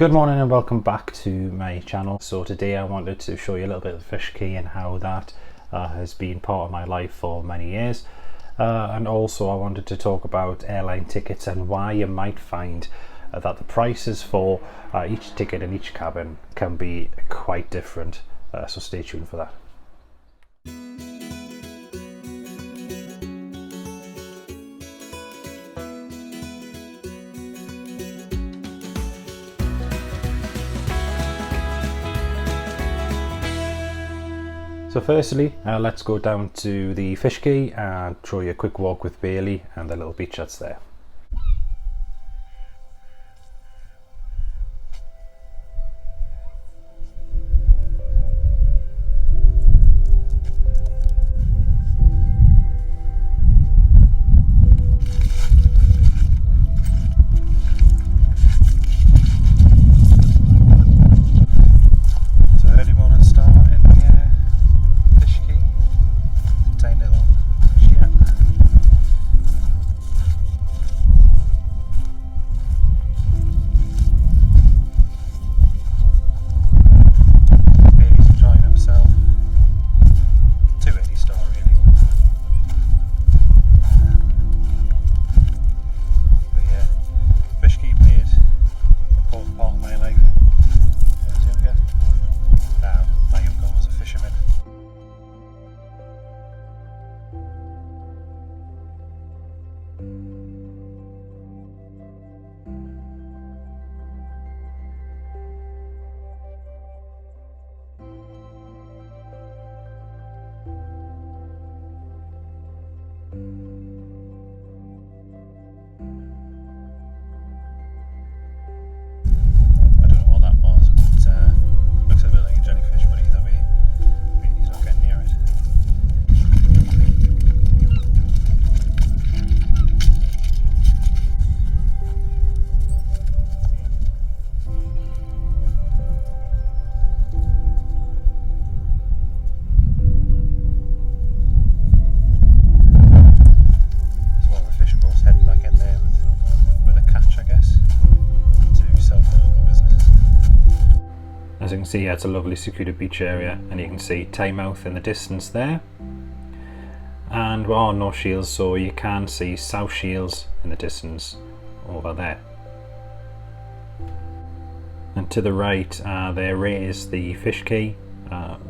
Good morning and welcome back to my channel. So today I wanted to show you a little bit of Fish Quay and how that has been part of my life for many years. And also I wanted to talk about airline tickets and why you might find that the prices for each ticket in each cabin can be quite different. So stay tuned for that. So firstly, let's go down to the Fish Quay and show you a quick walk with Bailey and the little beach that's there. As you can see, it's a lovely secluded beach area, and you can see Tynemouth in the distance there. And we're on North Shields, so you can see South Shields in the distance over there. And to the right, there is the Fish Quay,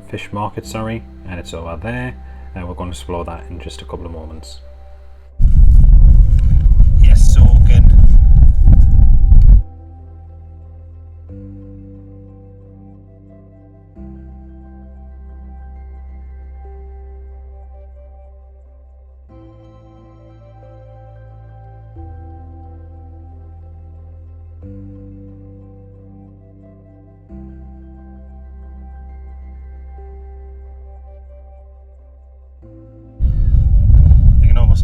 fish market, sorry, and it's over there. And we're going to explore that in just a couple of moments. Yes, so again.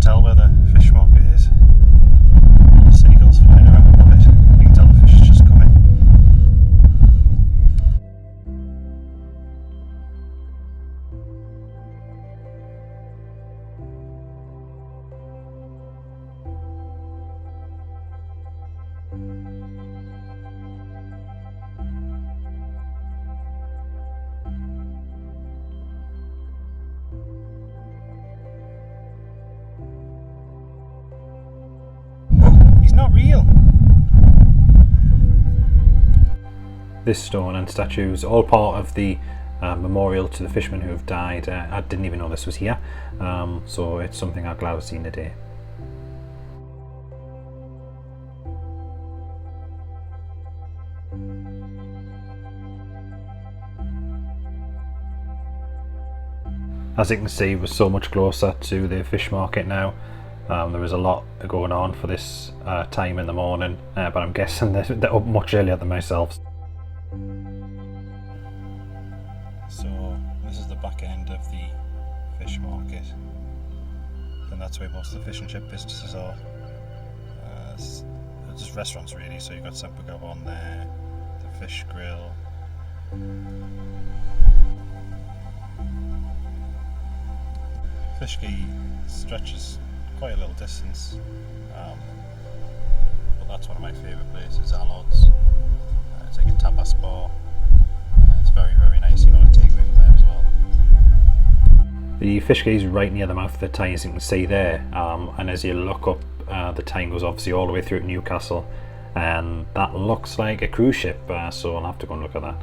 Tell where the fish market is. Seagulls flying around above it. You can tell the fish is just coming. Not real. This stone and statues all part of the memorial to the fishermen who have died. I didn't even know this was here, so it's something I'm glad I've seen today. As you can see, we're so much closer to the fish market now. There is a lot going on for this time in the morning, but I'm guessing they're up much earlier than myself. So this is the back end of the fish market, and that's where most of the fish and chip businesses are. It's just restaurants really, so you've got Sempergov on there, the fish grill. Fish Quay stretches quite a little distance, but that's one of my favourite places, Alod's. It's like Fish Quay is right near the mouth of the Tyne, as you can see there, and as you look up, the Tyne goes obviously all the way through to Newcastle, and that looks like a cruise ship, so I'll have to go and look at that.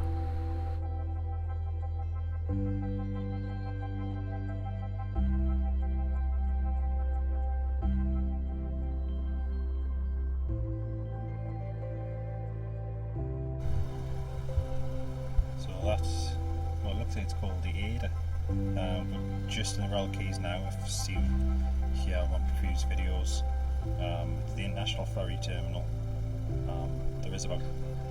So that's, well, it looks like it's called the Ada. We're just in the Royal Quays now. I've seen here on previous videos. The International Ferry Terminal. There is about,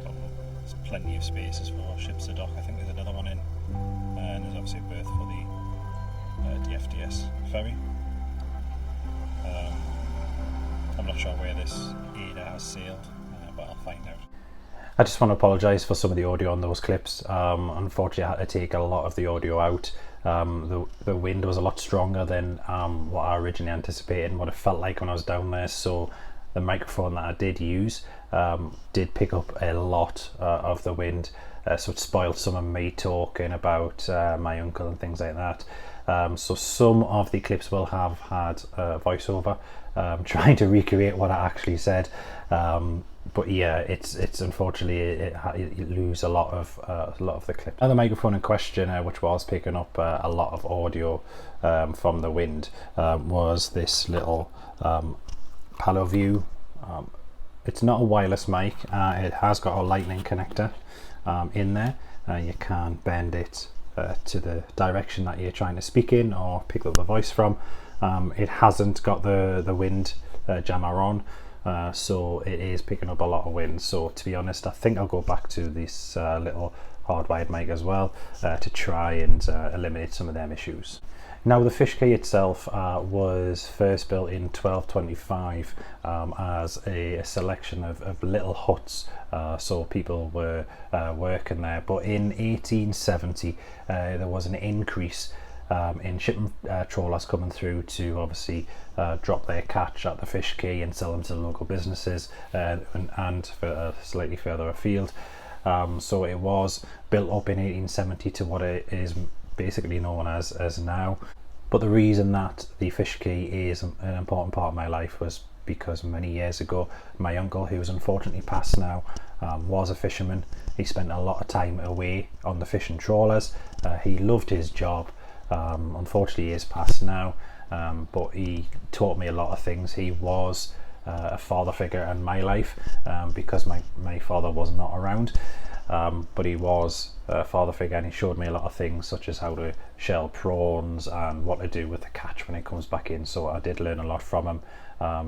there's plenty of spaces for ships to dock. I think there's another one in, and there's obviously a berth for the FDS ferry. I'm not sure where this Ada has sailed, but I'll find out. I just want to apologise for some of the audio on those clips. Unfortunately, I had to take a lot of the audio out. The wind was a lot stronger than what I originally anticipated and what it felt like when I was down there, so the microphone that I did use did pick up a lot of the wind, so it spoiled some of me talking about my uncle and things like that. So some of the clips will have had voiceover trying to recreate what I actually said. But yeah, it's unfortunately you lose a lot of the clip. Now the microphone in question, which was picking up a lot of audio from the wind, was this little PaloView. It's not a wireless mic. It has got a lightning connector in there. You can bend it to the direction that you're trying to speak in or pick up the voice from. It hasn't got the wind jammer on. So it is picking up a lot of wind. So to be honest, I think I'll go back to this little hardwired mic as well to try and eliminate some of them issues. Now the Fish Quay itself was first built in 1225 as a selection of little huts, so people were working there. But in 1870 there was an increase in shipping trawlers coming through to obviously drop their catch at the Fish Quay and sell them to the local businesses and for, slightly further afield. So it was built up in 1870 to what it is basically known as now. But the reason that the Fish Quay is an important part of my life was because many years ago my uncle, who's unfortunately passed now, was a fisherman. He spent a lot of time away on the fishing trawlers. He loved his job. Unfortunately he is passed now, but he taught me a lot of things. He was a father figure in my life because my father was not around, but he was a father figure and he showed me a lot of things, such as how to shell prawns and what to do with the catch when it comes back in. So I did learn a lot from him.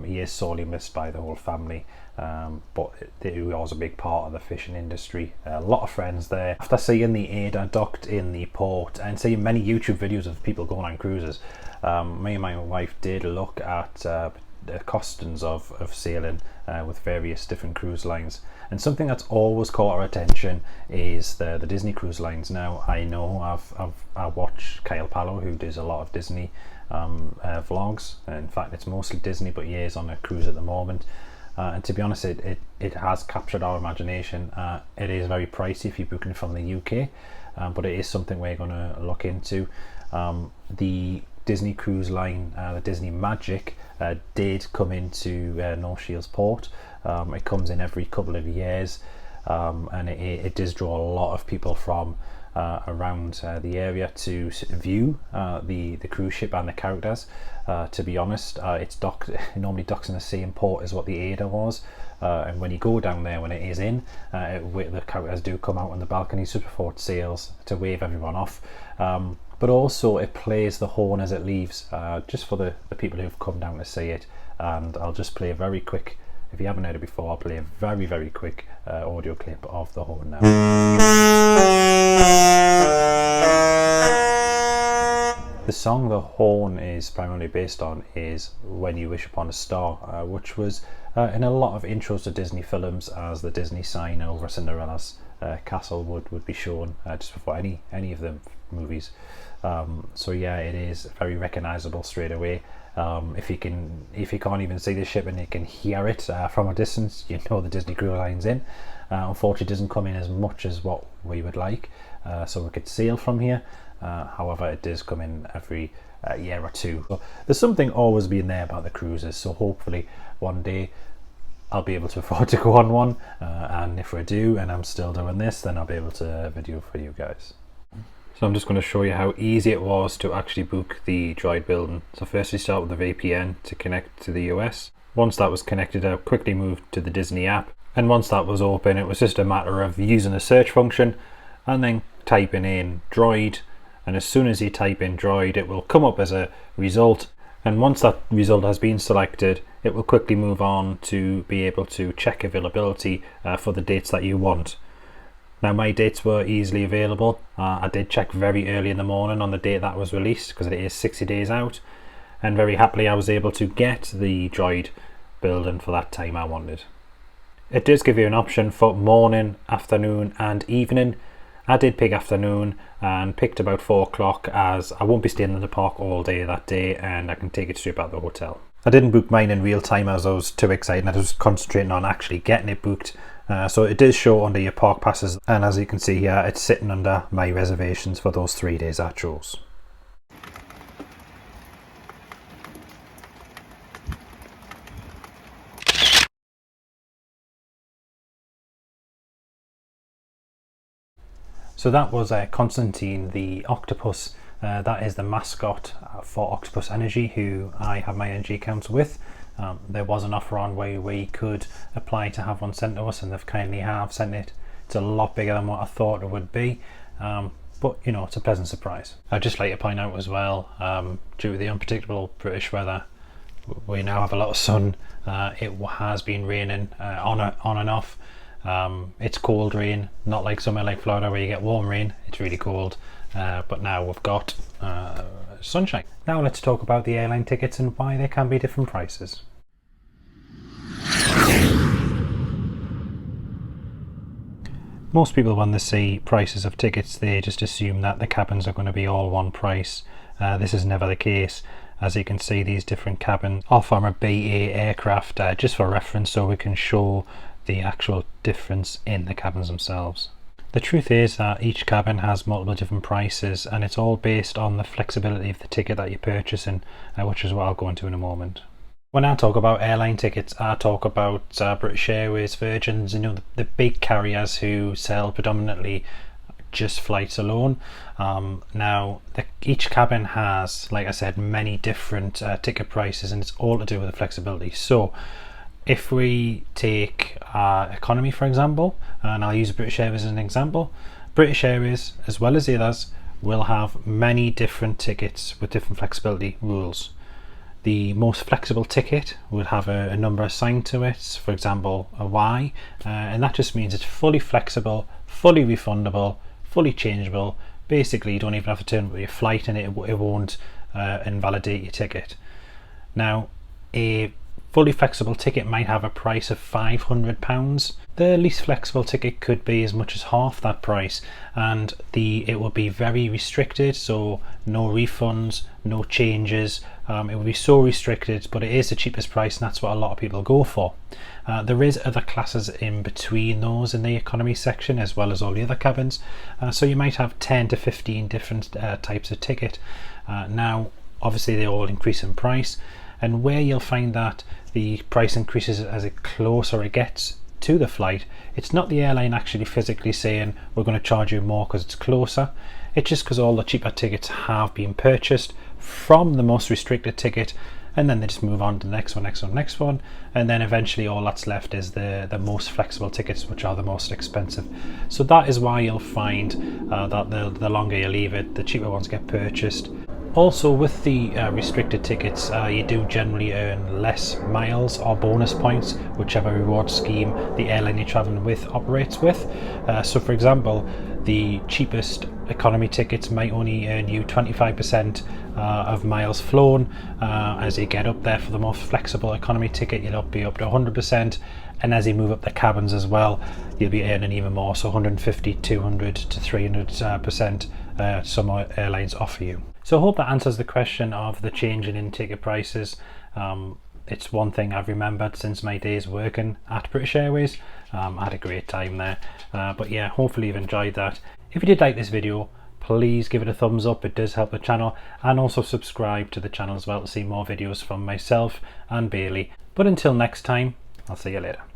He is sorely missed by the whole family, but he was a big part of the fishing industry. A lot of friends there. After seeing the Ada docked in the port and seeing many YouTube videos of people going on cruises, me and my wife did look at the costings of sailing with various different cruise lines. And something that's always caught our attention is the Disney cruise lines. Now I know I watch Kyle Pallow, who does a lot of Disney vlogs. In fact, it's mostly Disney, but he is on a cruise at the moment. And to be honest, it has captured our imagination. It is very pricey if you're booking from the UK, but it is something we're going to look into. The Disney cruise line, the Disney Magic, did come into North Shields Port. It comes in every couple of years, and it does draw a lot of people from around the area to view the cruise ship and the characters. To be honest, it normally docks in the same port as what the Ada was, and when you go down there, when it is in, the characters do come out on the balconies just before it sails to wave everyone off. But also it plays the horn as it leaves, just for the people who've come down to see it. And I'll just play a very quick, if you haven't heard it before, I'll play a very quick audio clip of the horn now. The song the horn is primarily based on is When You Wish Upon a Star, which was in a lot of intros to Disney films, as the Disney sign over Cinderella's castle would be shown just before any of the movies. So yeah, it is very recognizable straight away. If you can't even see the ship and you can hear it from a distance, you know the Disney Cruise Line's in. Unfortunately, it doesn't come in as much as what we would like, so we could sail from here. However, it does come in every year or two. So there's something always been there about the cruises, so hopefully one day I'll be able to afford to go on one, and if I do and I'm still doing this, then I'll be able to video for you guys. So I'm just going to show you how easy it was to actually book the Droid building. So first we start with the VPN to connect to the US. Once that was connected, I quickly moved to the Disney app, and once that was open, it was just a matter of using the search function and then typing in Droid, and as soon as you type in Droid, it will come up as a result, and once that result has been selected, it will quickly move on to be able to check availability for the dates that you want. Now my dates were easily available. I did check very early in the morning on the date that was released, because it is 60 days out, and very happily I was able to get the Droid building for that time I wanted. It does give you an option for morning, afternoon and evening. I did pick afternoon and picked about 4 o'clock, as I won't be staying in the park all day that day and I can take it straight back to the hotel. I didn't book mine in real time as I was too excited. I was concentrating on actually getting it booked. So it does show under your park passes, and as you can see here, it's sitting under my reservations for those 3 days I chose. So that was Constantine the octopus. That is the mascot for Octopus Energy, who I have my energy accounts with. There was an offer on where we could apply to have one sent to us, and they've kindly have sent it. It's a lot bigger than what I thought it would be, but you know, it's a pleasant surprise. I'd just like to point out as well, due to the unpredictable British weather, we now have a lot of sun. It has been raining on and off. It's cold rain, not like somewhere like Florida where you get warm rain. It's really cold, but now we've got sunshine. Now let's talk about the airline tickets and why there can be different prices. Most people, when they see prices of tickets, they just assume that the cabins are going to be all one price. This is never the case. As you can see, these different cabins are from a BA aircraft, just for reference, so we can show the actual difference in the cabins themselves. The truth is that each cabin has multiple different prices, and it's all based on the flexibility of the ticket that you're purchasing, which is what I'll go into in a moment. When I talk about airline tickets, I talk about British Airways, Virgins, you know, the big carriers who sell predominantly just flights alone. Now each cabin has, like I said, many different ticket prices, and it's all to do with the flexibility. So if we take economy for example, and I'll use British Airways as an example, British Airways as well as the others will have many different tickets with different flexibility rules. The most flexible ticket would have a number assigned to it, for example a Y, and that just means it's fully flexible, fully refundable, fully changeable. Basically you don't even have to turn up with your flight and it won't invalidate your ticket. It a fully flexible ticket might have a price of £500. The least flexible ticket could be as much as half that price, and it will be very restricted, so no refunds, no changes. It will be so restricted, but it is the cheapest price, and that's what a lot of people go for. There is other classes in between those in the economy section, as well as all the other cabins, so you might have 10 to 15 different types of ticket. Now obviously they all increase in price, and where you'll find that the price increases as it closer it gets to the flight, it's not the airline actually physically saying we're going to charge you more because it's closer. It's just because all the cheaper tickets have been purchased from the most restricted ticket, and then they just move on to the next one, and then eventually all that's left is the most flexible tickets, which are the most expensive. So that is why you'll find that the longer you leave it, the cheaper ones get purchased. Also, with the restricted tickets, you do generally earn less miles or bonus points, whichever reward scheme the airline you're traveling with operates with. So for example, the cheapest economy tickets might only earn you 25% of miles flown. As you get up there for the most flexible economy ticket, you'll be up to 100%, and as you move up the cabins as well, you'll be earning even more, so 150, 200 to 300% some airlines offer you. So I hope that answers the question of the change in ticket prices. It's one thing I've remembered since my days working at British Airways. I had a great time there, but yeah, hopefully you've enjoyed that. If you did like this video, please give it a thumbs up, it does help the channel, and also subscribe to the channel as well to see more videos from myself and Bailey. But until next time, I'll see you later.